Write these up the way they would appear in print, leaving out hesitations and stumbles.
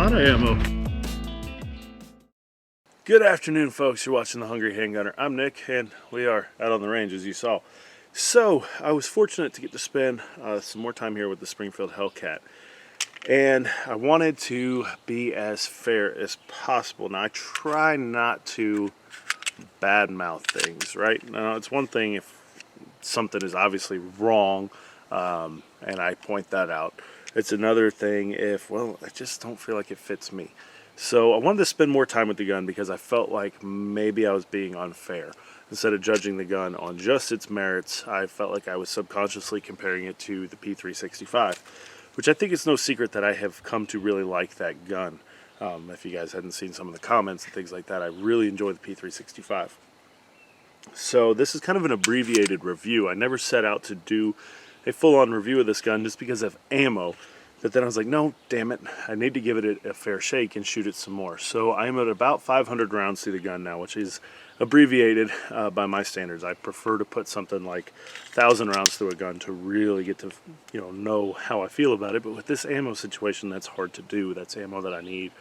lot of ammo. Good afternoon, folks. You're watching The Hungry Handgunner. I'm Nick, and we are out on the range, as you saw. So, I was fortunate to get to spend some more time here with the Springfield HellCat. And I wanted to be as fair as possible. Now, I try not to badmouth things, right? Now, it's one thing if something is obviously wrong, and I point that out. It's another thing if, well, I just don't feel like it fits me. So I wanted to spend more time with the gun because I felt like maybe I was being unfair. Instead of judging the gun on just its merits, I felt like I was subconsciously comparing it to the P365, which I think it's no secret that I have come to really like that gun. If you guys hadn't seen some of the comments and things like that, I really enjoy the P365. So this is kind of an abbreviated review. I never set out to do a full-on review of this gun just because of ammo. But then I was like, no, damn it, I need to give it a fair shake and shoot it some more. So I'm at about 500 rounds through the gun now, which is abbreviated by my standards. I prefer to put something like 1,000 rounds through a gun to really get to know how I feel about it. But with this ammo situation, that's hard to do. That's ammo that I need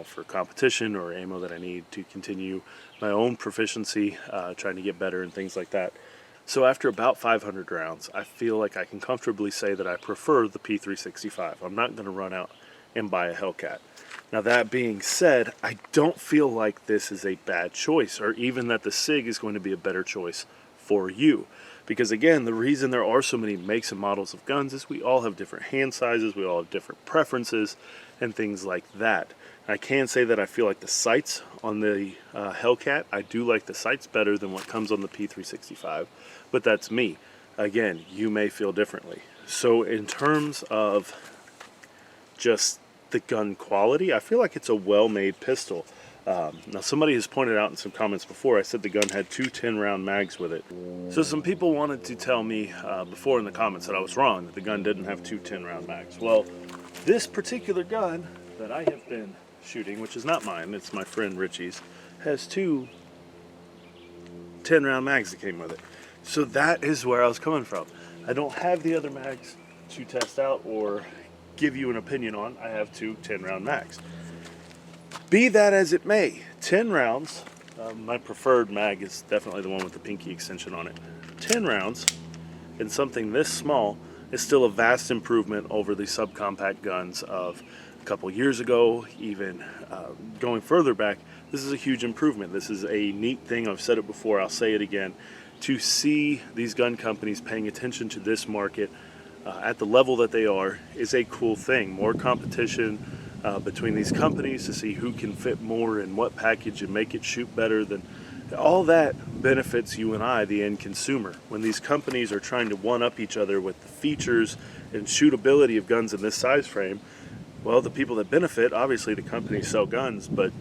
for competition, or ammo that I need to continue my own proficiency, trying to get better and things like that. So after about 500 rounds, I feel like I can comfortably say that I prefer the P365. I'm not going to run out and buy a HellCat. Now that being said, I don't feel like this is a bad choice, or even that the SIG is going to be a better choice for you. Because again, the reason there are so many makes and models of guns is we all have different hand sizes, we all have different preferences, and things like that. I can say that I feel like the sights on the HellCat, I do like the sights better than what comes on the P365, but that's me. Again, you may feel differently. So in terms of just the gun quality, I feel like it's a well-made pistol. Now somebody has pointed out in some comments before, I said the gun had two 10-round mags with it. So some people wanted to tell me before in the comments that I was wrong, that the gun didn't have two 10-round mags. Well, this particular gun that I have been shooting, which is not mine, it's my friend Richie's, has two 10-round mags that came with it. So that is where I was coming from. I don't have the other mags to test out or give you an opinion on. I have two 10-round mags. Be that as it may, 10 rounds, my preferred mag is definitely the one with the pinky extension on it. 10 rounds in something this small is still a vast improvement over the subcompact guns of a couple years ago, even going further back. This is a huge improvement. This is a neat thing. I've said it before, I'll say it again. To see these gun companies paying attention to this market at the level that they are is a cool thing. More competition between these companies to see who can fit more in what package and make it shoot better than all that benefits you and I, the end consumer. When these companies are trying to one-up each other with the features and shootability of guns in this size frame, well, the people that benefit, obviously the companies sell guns, but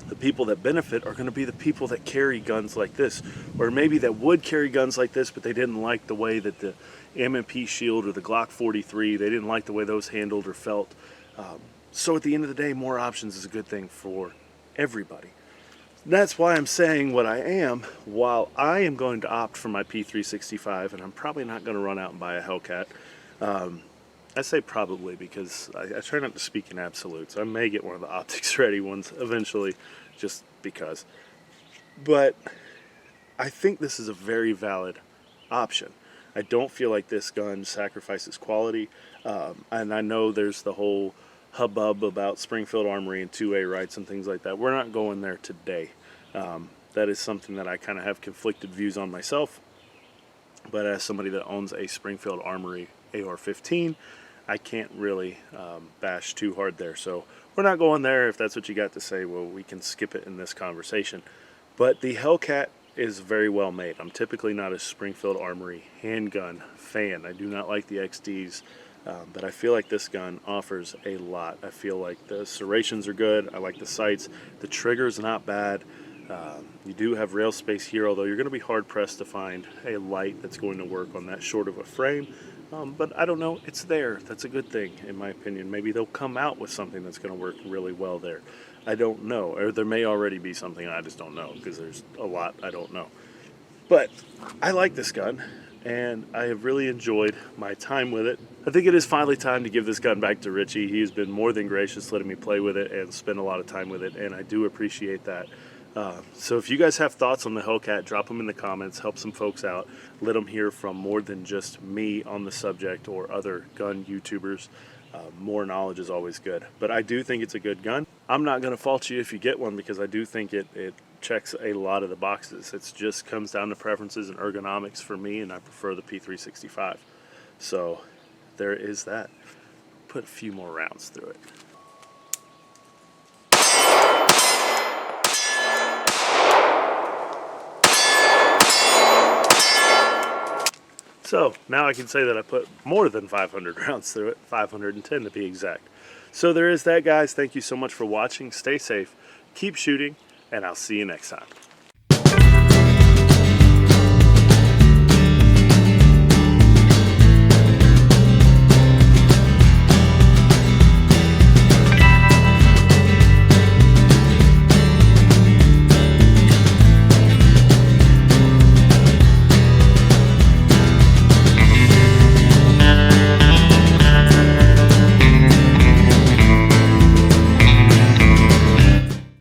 the people that benefit are going to be the people that carry guns like this, or maybe that would carry guns like this, but they didn't like the way that the M&P Shield or the Glock 43, they didn't like the way those handled or felt. So at the end of the day, more options is a good thing for everybody. That's why I'm saying what I am. While I am going to opt for my P365, and I'm probably not going to run out and buy a HellCat. I say probably because I try not to speak in absolutes. I may get one of the optics ready ones eventually, just because. But I think this is a very valid option. I don't feel like this gun sacrifices quality, and I know there's the whole hubbub about Springfield Armory and 2A rights and things like that. We're not going there today. That is something that I kind of have conflicted views on myself, but as somebody that owns a Springfield Armory AR-15, I can't really bash too hard there. So we're not going there. If that's what you got to say, well, we can skip it in this conversation. But the HellCat is very well made. I'm typically not a Springfield Armory handgun fan. I do not like the XDs, but I feel like this gun offers a lot. I feel like the serrations are good. I like the sights. The trigger's not bad. You do have rail space here, although you're going to be hard-pressed to find a light that's going to work on that short of a frame. But I don't know, it's there. That's a good thing, in my opinion. Maybe they'll come out with something that's going to work really well there. I don't know. Or there may already be something I just don't know, because there's a lot I don't know. But I like this gun, and I have really enjoyed my time with it. I think it is finally time to give this gun back to Richie. He's been more than gracious letting me play with it and spend a lot of time with it, and I do appreciate that. So if you guys have thoughts on the HellCat, drop them in the comments, help some folks out, let them hear from more than just me on the subject or other gun YouTubers. More knowledge is always good. But I do think it's a good gun. I'm not going to fault you if you get one because I do think it checks a lot of the boxes. It just comes down to preferences and ergonomics for me, and I prefer the P365. So there is that. Put a few more rounds through it. So now I can say that I put more than 500 rounds through it, 510 to be exact. So there is that, guys. Thank you so much for watching. Stay safe, keep shooting, and I'll see you next time.